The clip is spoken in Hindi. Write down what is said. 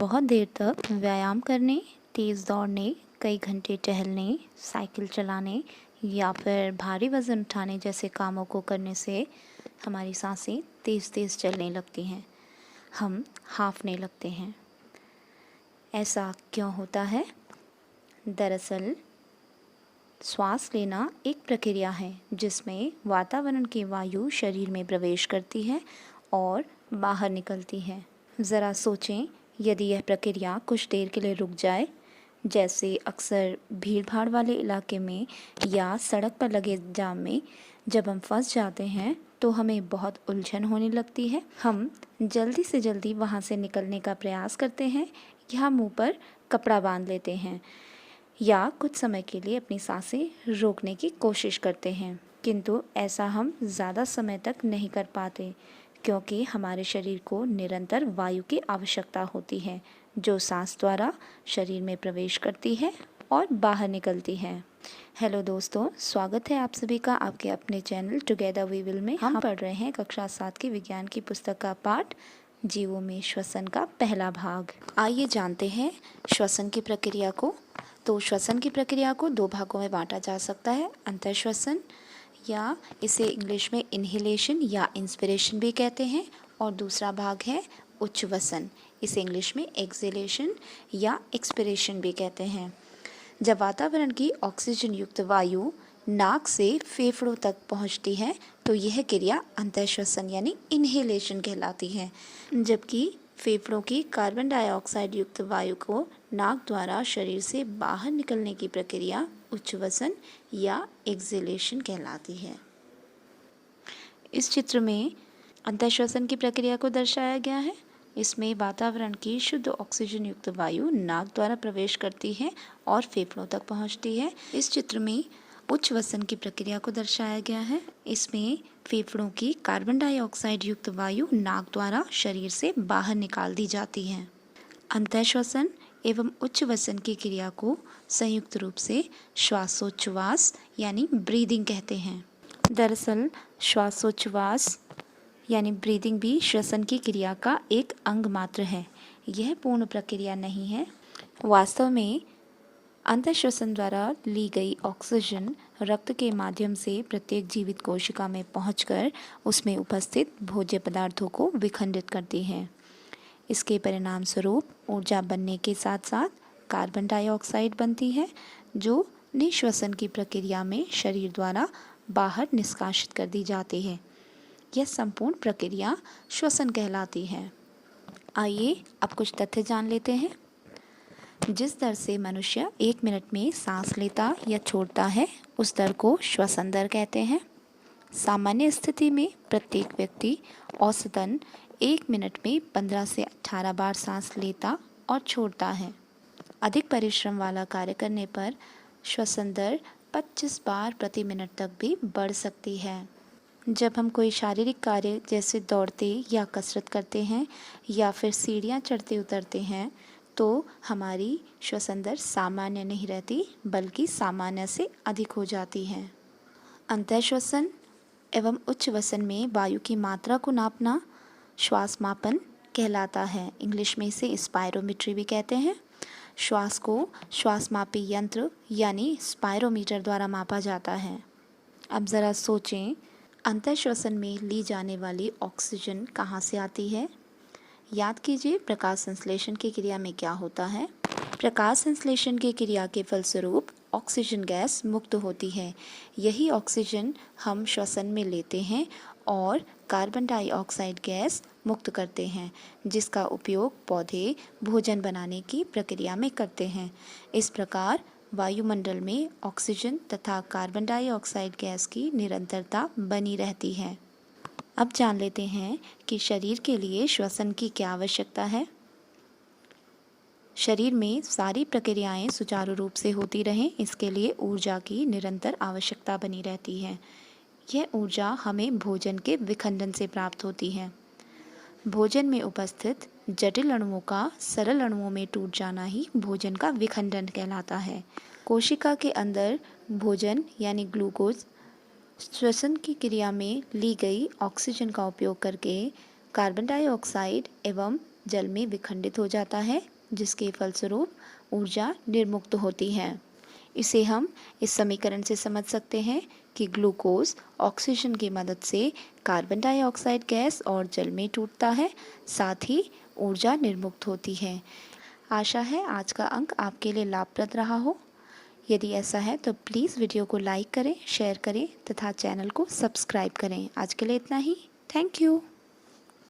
बहुत देर तक व्यायाम करने, तेज़ दौड़ने, कई घंटे टहलने, साइकिल चलाने या फिर भारी वज़न उठाने जैसे कामों को करने से हमारी सांसें तेज़ तेज़ चलने लगती हैं। हम हाँफने लगते हैं। ऐसा क्यों होता है? दरअसल श्वास लेना एक प्रक्रिया है जिसमें वातावरण की वायु शरीर में प्रवेश करती है और बाहर निकलती है। ज़रा सोचें, यदि यह प्रक्रिया कुछ देर के लिए रुक जाए, जैसे अक्सर भीड़-भाड़ वाले इलाके में या सड़क पर लगे जाम में जब हम फंस जाते हैं तो हमें बहुत उलझन होने लगती है। हम जल्दी से जल्दी वहाँ से निकलने का प्रयास करते हैं या मुंह पर कपड़ा बांध लेते हैं या कुछ समय के लिए अपनी सांसें रोकने की कोशिश करते हैं, किंतु ऐसा हम ज़्यादा समय तक नहीं कर पाते क्योंकि हमारे शरीर को निरंतर वायु की आवश्यकता होती है जो सांस द्वारा शरीर में प्रवेश करती है और बाहर निकलती है। हेलो दोस्तों, स्वागत है आप सभी का आपके अपने चैनल टुगेदर वी विल में। हम पढ़ रहे हैं कक्षा 7 की विज्ञान की पुस्तक का पाठ जीवों में श्वसन का पहला भाग। आइए जानते हैं श्वसन की प्रक्रिया को। तो श्वसन की प्रक्रिया को दो भागों में बांटा जा सकता है, अंतःश्वसन या इसे इंग्लिश में इन्हेलेशन या इंस्पिरेशन भी कहते हैं, और दूसरा भाग है उच्छ्वसन, इसे इंग्लिश में एक्सहेलेशन या एक्सपिरेशन भी कहते हैं। जब वातावरण की ऑक्सीजन युक्त वायु नाक से फेफड़ों तक पहुंचती है तो यह क्रिया अंतःश्वसन यानी इन्हेलेशन कहलाती है, जबकि फेफड़ों की कार्बन डाइऑक्साइड युक्त वायु को नाक द्वारा शरीर से बाहर निकलने की प्रक्रिया उच्छ्वसन या एक्सहेलेशन कहलाती है। इस चित्र में अंतःश्वसन की प्रक्रिया को दर्शाया गया है। इसमें वातावरण की शुद्ध ऑक्सीजन युक्त वायु नाक द्वारा प्रवेश करती है और फेफड़ों तक पहुंचती है। इस चित्र में उच्छ्वसन की प्रक्रिया को दर्शाया गया है। इसमें फेफड़ों की कार्बन डाइऑक्साइड युक्त वायु नाक द्वारा शरीर से बाहर निकाल दी जाती है। अंतःश्वसन एवं उच्छ्वसन की क्रिया को संयुक्त रूप से श्वासोच्छ्वास यानी ब्रीदिंग कहते हैं। दरअसल श्वासोच्छ्वास यानी ब्रीदिंग भी श्वसन की क्रिया का एक अंग मात्र है। यह पूर्ण प्रक्रिया नहीं है। वास्तव में अंतःश्वसन द्वारा ली गई ऑक्सीजन रक्त के माध्यम से प्रत्येक जीवित कोशिका में पहुंचकर उसमें उपस्थित भोज्य पदार्थों को विखंडित करती है। इसके परिणाम स्वरूप ऊर्जा बनने के साथ साथ कार्बन डाइऑक्साइड बनती है जो निःश्वसन की प्रक्रिया में शरीर द्वारा बाहर निष्कासित कर दी जाती है। यह संपूर्ण प्रक्रिया श्वसन कहलाती है। आइए अब कुछ तथ्य जान लेते हैं। जिस दर से मनुष्य 1 मिनट में सांस लेता या छोड़ता है उस दर को श्वसन दर कहते हैं। सामान्य स्थिति में प्रत्येक व्यक्ति औसतन 1 मिनट में 15 से 18 बार सांस लेता और छोड़ता है। अधिक परिश्रम वाला कार्य करने पर श्वसन दर 25 बार प्रति मिनट तक भी बढ़ सकती है। जब हम कोई शारीरिक कार्य जैसे दौड़ते या कसरत करते हैं या फिर सीढ़ियाँ चढ़ते उतरते हैं तो हमारी श्वसन दर सामान्य नहीं रहती बल्कि सामान्य से अधिक हो जाती है। अंतःश्वसन एवं उच्छ्वसन में वायु की मात्रा को नापना श्वास मापन कहलाता है। इंग्लिश में इसे स्पायरोमीट्री भी कहते हैं। श्वास को श्वास मापी यंत्र यानी स्पायरोमीटर द्वारा मापा जाता है। अब ज़रा सोचें, अंतःश्वसन में ली जाने वाली ऑक्सीजन कहाँ से आती है? याद कीजिए, प्रकाश संश्लेषण की क्रिया में क्या होता है? प्रकाश संश्लेषण की क्रिया के फलस्वरूप ऑक्सीजन गैस मुक्त होती है। यही ऑक्सीजन हम श्वसन में लेते हैं और कार्बन डाइऑक्साइड गैस मुक्त करते हैं, जिसका उपयोग पौधे भोजन बनाने की प्रक्रिया में करते हैं। इस प्रकार वायुमंडल में ऑक्सीजन तथा कार्बन डाइऑक्साइड गैस की निरंतरता बनी रहती है। अब जान लेते हैं कि शरीर के लिए श्वसन की क्या आवश्यकता है। शरीर में सारी प्रक्रियाएं सुचारू रूप से होती रहें, इसके लिए ऊर्जा की निरंतर आवश्यकता बनी रहती है। यह ऊर्जा हमें भोजन के विखंडन से प्राप्त होती है। भोजन में उपस्थित जटिल अणुओं का सरल अणुओं में टूट जाना ही भोजन का विखंडन कहलाता है। कोशिका के अंदर भोजन यानी ग्लूकोज श्वसन की क्रिया में ली गई ऑक्सीजन का उपयोग करके कार्बन डाइऑक्साइड एवं जल में विखंडित हो जाता है, जिसके फलस्वरूप ऊर्जा निर्मुक्त होती है। इसे हम इस समीकरण से समझ सकते हैं कि ग्लूकोज ऑक्सीजन की मदद से कार्बन डाइऑक्साइड गैस और जल में टूटता है, साथ ही ऊर्जा निर्मुक्त होती है। आशा है आज का अंक आपके लिए लाभप्रद रहा हो। यदि ऐसा है तो प्लीज़ वीडियो को लाइक करें, शेयर करें तथा चैनल को सब्सक्राइब करें। आज के लिए इतना ही। Thank you.